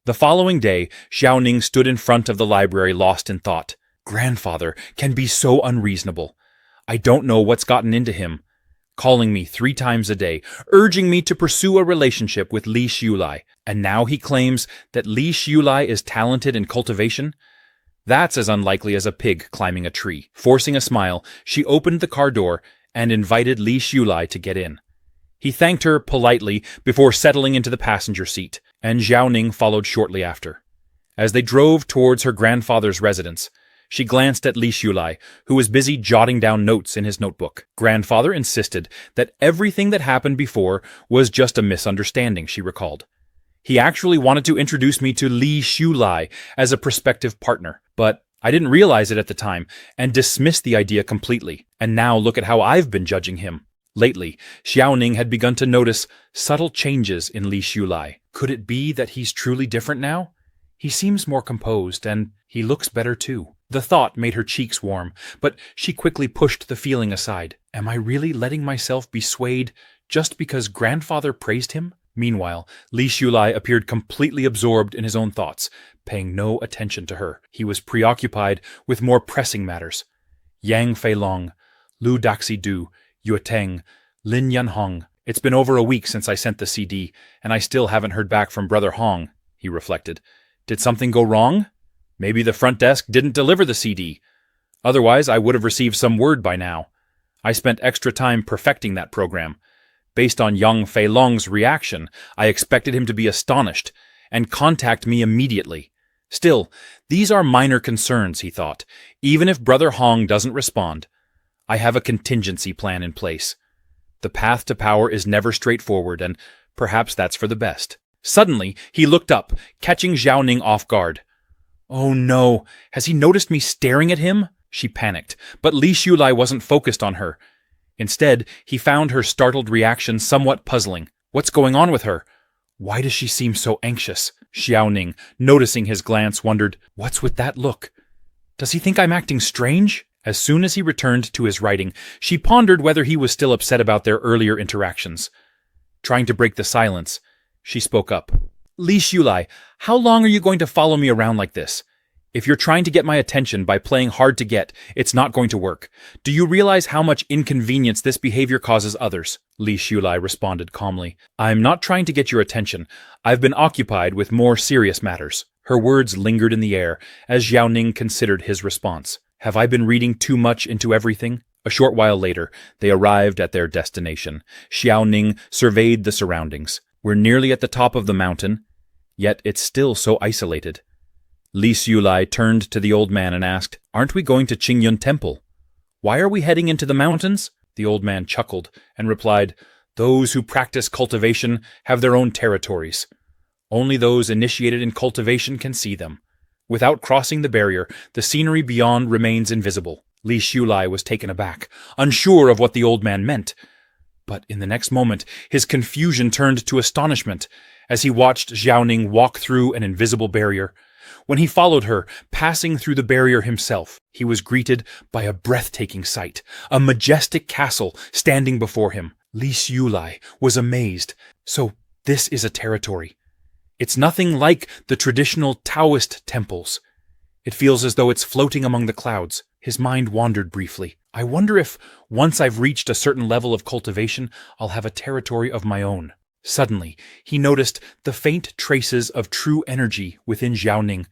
The following day, Xiaoning stood in front of the library lost in thought. Grandfather can be so unreasonable. I don't know what's gotten into him. Calling me 3 times a day, urging me to pursue a relationship with Li Xiulai, and now he claims that Li Xiulai is talented in cultivation? That's as unlikely as a pig climbing a tree. Forcing a smile, she opened the car door and invited Li Xiulai to get in. He thanked her politely before settling into the passenger seat, and Xiaoning followed shortly after. As they drove towards her grandfather's residence, she glanced at Li Xiulai, who was busy jotting down notes in his notebook. Grandfather insisted that everything that happened before was just a misunderstanding, she recalled. He actually wanted to introduce me to Li Xiulai as a prospective partner, but I didn't realize it at the time and dismissed the idea completely. And now look at how I've been judging him. Lately, Xiaoning had begun to notice subtle changes in Li Xiulai. Could it be that he's truly different now? He seems more composed, and he looks better too. The thought made her cheeks warm, but she quickly pushed the feeling aside. Am I really letting myself be swayed just because grandfather praised him? Meanwhile, Li Xiulai appeared completely absorbed in his own thoughts, paying no attention to her. He was preoccupied with more pressing matters. Yang Feilong, Lu Daxi-du, Yue Teng, Lin Yanhong. It's been over a week since I sent the CD, and I still haven't heard back from Brother Hong, he reflected. Did something go wrong? Maybe the front desk didn't deliver the CD. Otherwise, I would have received some word by now. I spent extra time perfecting that program. Based on Yang Feilong's reaction, I expected him to be astonished and contact me immediately. Still, these are minor concerns, he thought. Even if Brother Hong doesn't respond, I have a contingency plan in place. The path to power is never straightforward, and perhaps that's for the best. Suddenly, he looked up, catching Xiaoning off guard. Oh no, has he noticed me staring at him? She panicked, but Li Xiulai wasn't focused on her. Instead, he found her startled reaction somewhat puzzling. What's going on with her? Why does she seem so anxious? Xiaoning, noticing his glance, wondered, what's with that look? Does he think I'm acting strange? As soon as he returned to his writing, she pondered whether he was still upset about their earlier interactions. Trying to break the silence, she spoke up. Li Xiulai, how long are you going to follow me around like this? If you're trying to get my attention by playing hard to get, it's not going to work. Do you realize how much inconvenience this behavior causes others? Li Xiulai responded calmly. I'm not trying to get your attention. I've been occupied with more serious matters. Her words lingered in the air as Xiaoning considered his response. Have I been reading too much into everything? A short while later, they arrived at their destination. Xiaoning surveyed the surroundings. We're nearly at the top of the mountain, yet it's still so isolated. Li Xiulai turned to the old man and asked, Aren't we going to Qingyun Temple? Why are we heading into the mountains? The old man chuckled and replied, Those who practice cultivation have their own territories. Only those initiated in cultivation can see them. Without crossing the barrier, the scenery beyond remains invisible. Li Xiulai was taken aback, unsure of what the old man meant. But in the next moment, his confusion turned to astonishment as he watched Xiaoning walk through an invisible barrier. When he followed her, passing through the barrier himself, he was greeted by a breathtaking sight, a majestic castle standing before him. Li Xiulai was amazed. So this is a territory. It's nothing like the traditional Taoist temples. It feels as though it's floating among the clouds. His mind wandered briefly. I wonder if, once I've reached a certain level of cultivation, I'll have a territory of my own. Suddenly, he noticed the faint traces of true energy within Xiaoning,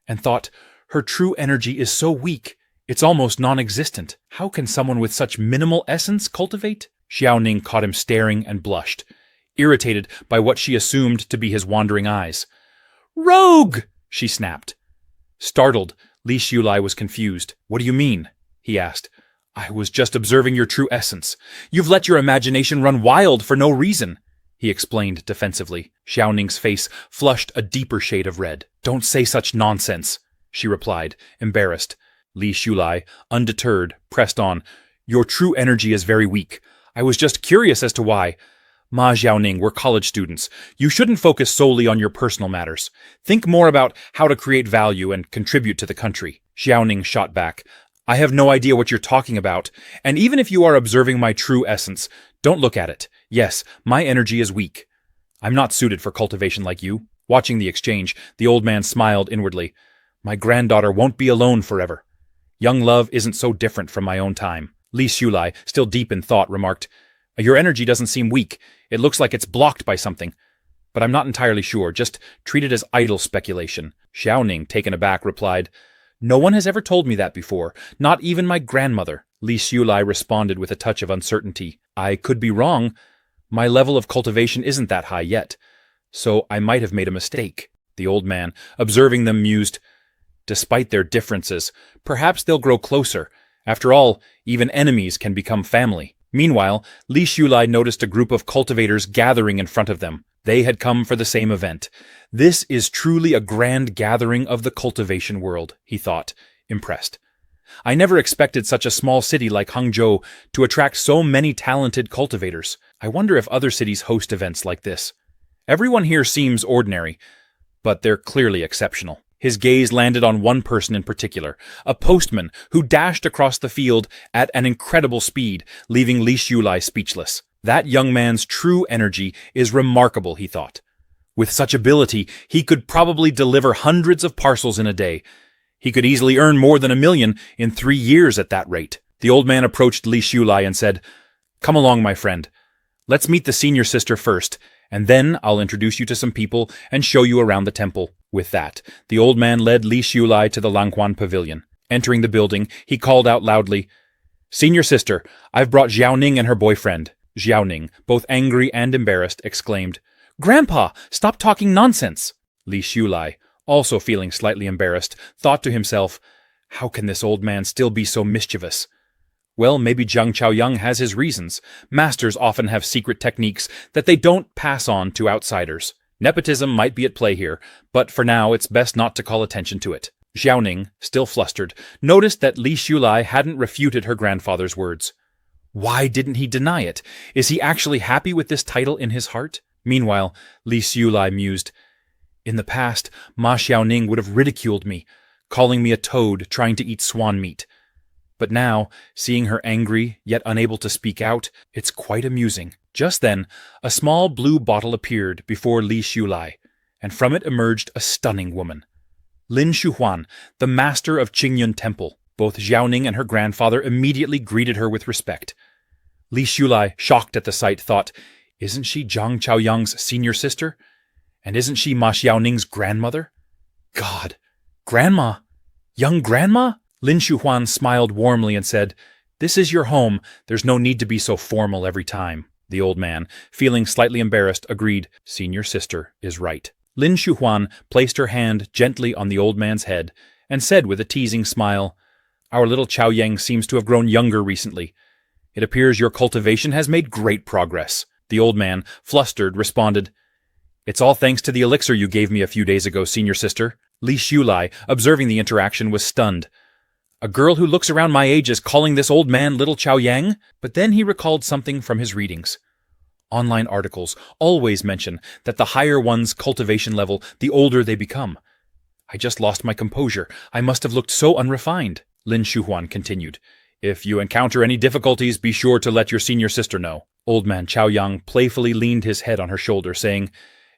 and thought, her true energy is so weak, it's almost non-existent. How can someone with such minimal essence cultivate? Xiaoning caught him staring and blushed, irritated by what she assumed to be his wandering eyes. Rogue! She snapped. Startled, Li Xiulai was confused. What do you mean? He asked. I was just observing your true essence. You've let your imagination run wild for no reason, he explained defensively. Xiaoning's face flushed a deeper shade of red. Don't say such nonsense, she replied, embarrassed. Li Xiulai, undeterred, pressed on. Your true energy is very weak. I was just curious as to why. Ma Xiaoning, we're college students. You shouldn't focus solely on your personal matters. Think more about how to create value and contribute to the country. Xiaoning shot back. I have no idea what you're talking about, and even if you are observing my true essence, don't look at it. Yes, my energy is weak. I'm not suited for cultivation like you. Watching the exchange, the old man smiled inwardly. My granddaughter won't be alone forever. Young love isn't so different from my own time. Li Xulai, still deep in thought, remarked, Your energy doesn't seem weak. It looks like it's blocked by something. But I'm not entirely sure. Just treat it as idle speculation. Xiaoning, taken aback, replied, No one has ever told me that before, not even my grandmother. Li Xulai responded with a touch of uncertainty. I could be wrong. My level of cultivation isn't that high yet. So I might have made a mistake. The old man, observing them, mused, Despite their differences, perhaps they'll grow closer. After all, even enemies can become family. Meanwhile, Li Xulai noticed a group of cultivators gathering in front of them. They had come for the same event. This is truly a grand gathering of the cultivation world, he thought, impressed. I never expected such a small city like Hangzhou to attract so many talented cultivators. I wonder if other cities host events like this. Everyone here seems ordinary, but they're clearly exceptional. His gaze landed on one person in particular, a postman who dashed across the field at an incredible speed, leaving Li Xulai speechless. That young man's true energy is remarkable, he thought. With such ability, he could probably deliver hundreds of parcels in a day. He could easily earn more than 1 million in 3 years at that rate. The old man approached Li Xulai and said, Come along, my friend. Let's meet the senior sister first, and then I'll introduce you to some people and show you around the temple. With that, the old man led Li Xulai to the Langquan pavilion. Entering the building, he called out loudly, Senior sister, I've brought Xiaoning and her boyfriend. Xiaoning, both angry and embarrassed, exclaimed, Grandpa, stop talking nonsense! Li Xulai, also feeling slightly embarrassed, thought to himself, How can this old man still be so mischievous? Well, maybe Zhang Chaoyang has his reasons. Masters often have secret techniques that they don't pass on to outsiders. Nepotism might be at play here, but for now it's best not to call attention to it. Xiaoning, still flustered, noticed that Li Xulai hadn't refuted her grandfather's words. Why didn't he deny it? Is he actually happy with this title in his heart? Meanwhile, Li Xulai mused, In the past, Ma Xiaoning would have ridiculed me, calling me a toad trying to eat swan meat. But now, seeing her angry, yet unable to speak out, it's quite amusing. Just then, a small blue bottle appeared before Li Xulai, and from it emerged a stunning woman. Lin Shuhuan, the master of Qingyun Temple. Both Xiaoning and her grandfather immediately greeted her with respect. Li Xulai, shocked at the sight, thought, Isn't she Zhang Chaoyang's senior sister? And isn't she Ma Xiaoning's grandmother? God! Grandma! Young grandma? Lin Shuhuan smiled warmly and said, This is your home. There's no need to be so formal every time. The old man, feeling slightly embarrassed, agreed, Senior sister is right. Lin Shuhuan placed her hand gently on the old man's head and said with a teasing smile, Our little Chaoyang seems to have grown younger recently. It appears your cultivation has made great progress. The old man, flustered, responded, It's all thanks to the elixir you gave me a few days ago, senior sister. Li Xulai, observing the interaction, was stunned. A girl who looks around my age is calling this old man little Chaoyang? But then he recalled something from his readings. Online articles always mention that the higher one's cultivation level, the older they become. I just lost my composure. I must have looked so unrefined. Lin Shuhuan continued. If you encounter any difficulties, be sure to let your senior sister know. Old man Chaoyang playfully leaned his head on her shoulder, saying,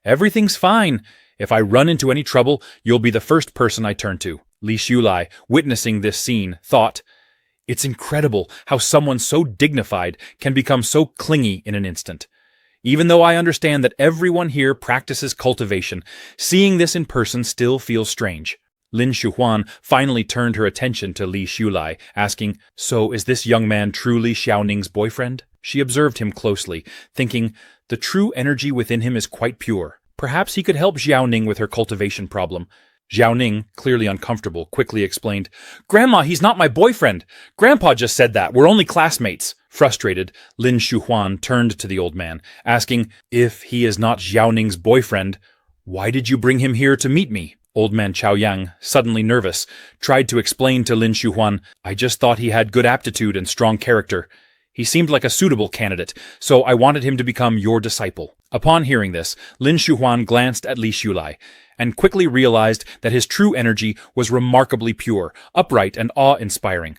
Everything's fine. If I run into any trouble, you'll be the first person I turn to. Li Xulai, witnessing this scene, thought, It's incredible how someone so dignified can become so clingy in an instant. Even though I understand that everyone here practices cultivation, seeing this in person still feels strange. Lin Shuhuan finally turned her attention to Li Xulai, asking, So is this young man truly Xiaoning's boyfriend? She observed him closely, thinking, The true energy within him is quite pure. Perhaps he could help Xiaoning with her cultivation problem. Xiaoning, clearly uncomfortable, quickly explained, Grandma, he's not my boyfriend. Grandpa just said that. We're only classmates. Frustrated, Lin Shuhuan turned to the old man, asking, If he is not Xiaoning's boyfriend, why did you bring him here to meet me? Old man Chaoyang, suddenly nervous, tried to explain to Lin Shuhuan, I just thought he had good aptitude and strong character. He seemed like a suitable candidate, so I wanted him to become your disciple. Upon hearing this, Lin Shuhuan glanced at Li Xulai, and quickly realized that his true energy was remarkably pure, upright, and awe-inspiring.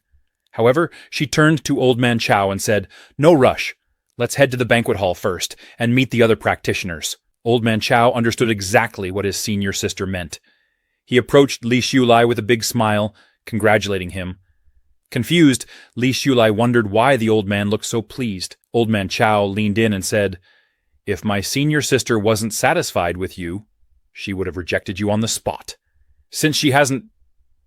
However, she turned to Old Man Chao and said, No rush. Let's head to the banquet hall first, and meet the other practitioners. Old Man Chow understood exactly what his senior sister meant. He approached Li Xiulai with a big smile, congratulating him. Confused, Li Xiulai wondered why the old man looked so pleased. Old Man Chow leaned in and said, "If my senior sister wasn't satisfied with you, she would have rejected you on the spot. Since she hasn't,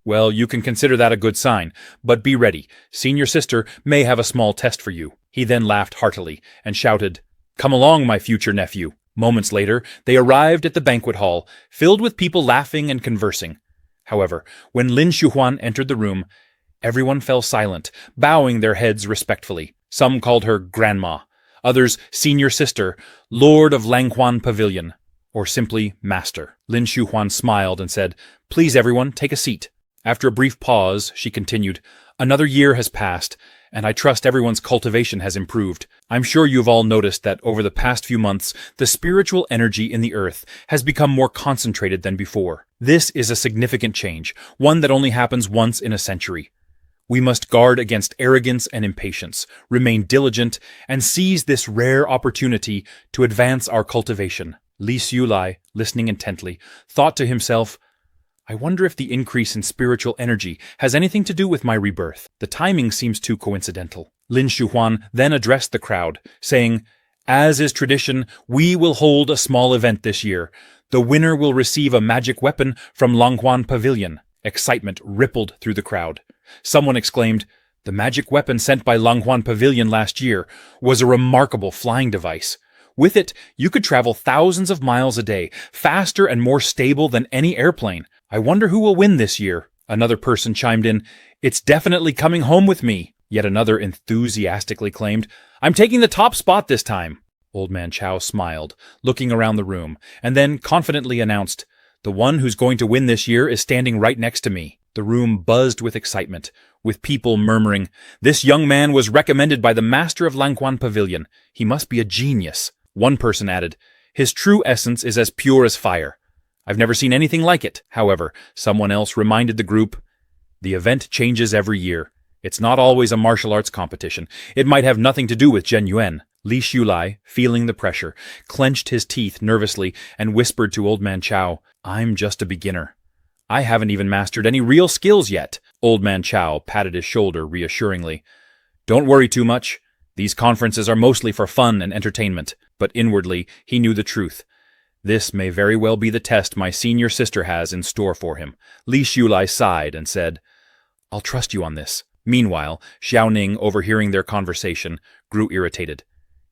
well, you can consider that a good sign, but be ready. Senior sister may have a small test for you." He then laughed heartily and shouted, "Come along, my future nephew." Moments later, they arrived at the banquet hall, filled with people laughing and conversing. However, when Lin Shuhuan entered the room, everyone fell silent, bowing their heads respectfully. Some called her Grandma, others Senior Sister, Lord of Langhuan Pavilion, or simply Master. Lin Shuhuan smiled and said, "Please everyone, take a seat." After a brief pause, she continued, "Another year has passed, and I trust everyone's cultivation has improved. I'm sure you've all noticed that over the past few months, the spiritual energy in the earth has become more concentrated than before. This is a significant change, one that only happens once in a century. We must guard against arrogance and impatience, remain diligent, and seize this rare opportunity to advance our cultivation." Li Xiulai, listening intently, thought to himself, "I wonder if the increase in spiritual energy has anything to do with my rebirth. The timing seems too coincidental." Lin Shuhuan then addressed the crowd, saying, "As is tradition, we will hold a small event this year. The winner will receive a magic weapon from Langhuan Pavilion." Excitement rippled through the crowd. Someone exclaimed, "The magic weapon sent by Langhuan Pavilion last year was a remarkable flying device. With it, you could travel thousands of miles a day, faster and more stable than any airplane. I wonder who will win this year." Another person chimed in, "It's definitely coming home with me." Yet another enthusiastically claimed, "I'm taking the top spot this time." Old Man Chow smiled, looking around the room, and then confidently announced, "The one who's going to win this year is standing right next to me." The room buzzed with excitement, with people murmuring, "This young man was recommended by the master of Langhuan Pavilion. He must be a genius." One person added, "His true essence is as pure as fire. I've never seen anything like it." However, someone else reminded the group, "The event changes every year. It's not always a martial arts competition. It might have nothing to do with Zhen Yuan." Li Xiulai, feeling the pressure, clenched his teeth nervously and whispered to Old Man Chow, "I'm just a beginner. I haven't even mastered any real skills yet." Old Man Chow patted his shoulder reassuringly. "Don't worry too much. These conferences are mostly for fun and entertainment." But inwardly, he knew the truth. This may very well be the test my senior sister has in store for him. Li Xiulai sighed and said, "I'll trust you on this." Meanwhile, Xiao Ning, overhearing their conversation, grew irritated.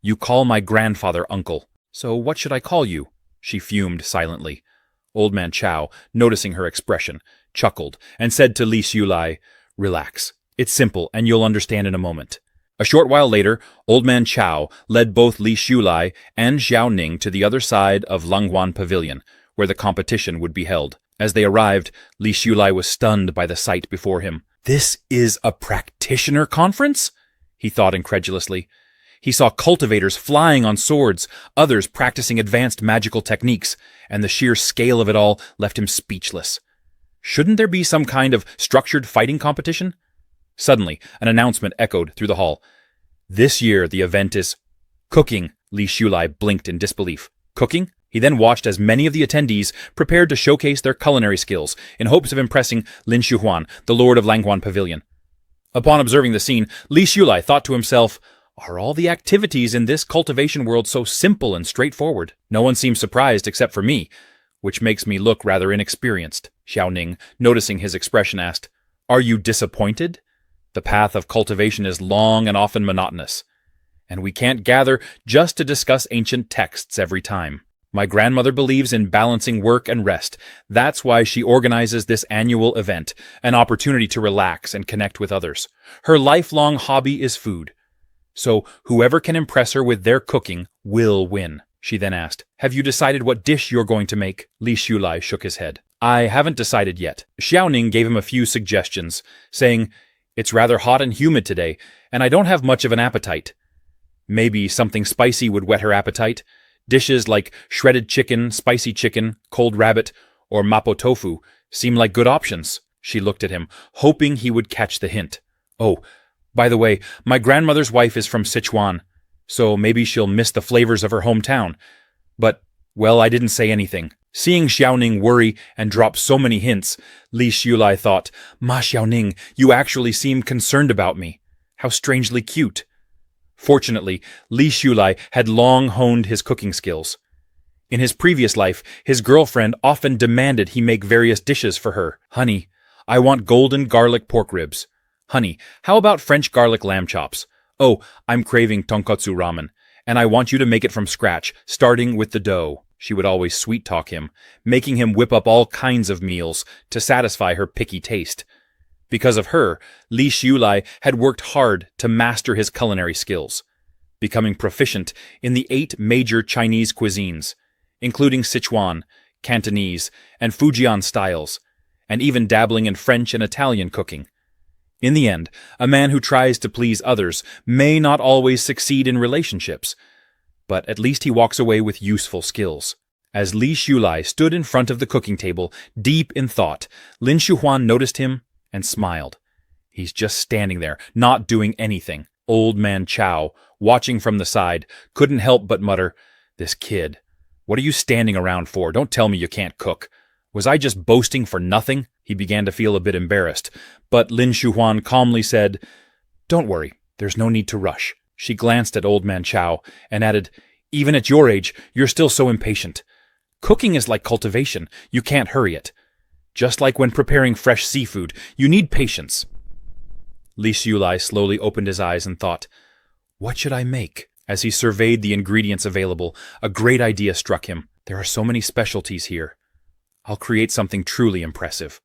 "You call my grandfather uncle. So what should I call you?" She fumed silently. Old Man Chow, noticing her expression, chuckled and said to Li Xiulai, "Relax. It's simple and you'll understand in a moment." A short while later, Old Man Chow led both Li Xiulai and Xiao Ning to the other side of Langhuan Pavilion, where the competition would be held. As they arrived, Li Xiulai was stunned by the sight before him. "This is a practitioner conference?" he thought incredulously. He saw cultivators flying on swords, others practicing advanced magical techniques, and the sheer scale of it all left him speechless. Shouldn't there be some kind of structured fighting competition? Suddenly, an announcement echoed through the hall. "This year the event is cooking." Li Xiulai blinked in disbelief. Cooking? He then watched as many of the attendees prepared to showcase their culinary skills in hopes of impressing Lin Shuhuan, the Lord of Langhuan Pavilion. Upon observing the scene, Li Xiulai thought to himself, "Are all the activities in this cultivation world so simple and straightforward? No one seems surprised except for me, which makes me look rather inexperienced." Xiao Ning, noticing his expression, asked, "Are you disappointed? The path of cultivation is long and often monotonous, and we can't gather just to discuss ancient texts every time. My grandmother believes in balancing work and rest. That's why she organizes this annual event, an opportunity to relax and connect with others. Her lifelong hobby is food. So whoever can impress her with their cooking will win." She then asked, "Have you decided what dish you're going to make?" Li Xiulai shook his head. "I haven't decided yet." Xiao Ning gave him a few suggestions, saying, "It's rather hot and humid today, and I don't have much of an appetite." Maybe something spicy would whet her appetite. Dishes like shredded chicken, spicy chicken, cold rabbit, or mapo tofu seem like good options. She looked at him, hoping he would catch the hint. "Oh, by the way, my grandmother's wife is from Sichuan, so maybe she'll miss the flavors of her hometown. But Well, I didn't say anything. Seeing Xiaoning worry and drop so many hints, Li Xiulai thought, Ma Xiaoning, you actually seem concerned about me. How strangely cute. Fortunately, Li Xiulai had long honed his cooking skills. In his previous life, his girlfriend often demanded he make various dishes for her. Honey, I want golden garlic pork ribs. Honey, how about French garlic lamb chops? Oh, I'm craving tonkotsu ramen, and I want you to make it from scratch, starting with the dough. She would always sweet-talk him, making him whip up all kinds of meals to satisfy her picky taste. Because of her, Li Xiulai had worked hard to master his culinary skills, becoming proficient in the 8 major Chinese cuisines, including Sichuan, Cantonese, and Fujian styles, and even dabbling in French and Italian cooking. In the end, a man who tries to please others may not always succeed in relationships, but at least he walks away with useful skills. As Li Xiulai stood in front of the cooking table, deep in thought, Lin Shuhuan noticed him and smiled. He's just standing there, not doing anything. Old man Chow, watching from the side, couldn't help but mutter, "This kid. What are you standing around for? Don't tell me you can't cook. Was I just boasting for nothing?" He began to feel a bit embarrassed, but Lin Shuhuan calmly said, "Don't worry, there's no need to rush." She glanced at old man Chow and added, "Even at your age, you're still so impatient. Cooking is like cultivation. You can't hurry it. Just like when preparing fresh seafood, you need patience." Li Xiulai slowly opened his eyes and thought, "What should I make?" As he surveyed the ingredients available, a great idea struck him. There are so many specialties here. I'll create something truly impressive.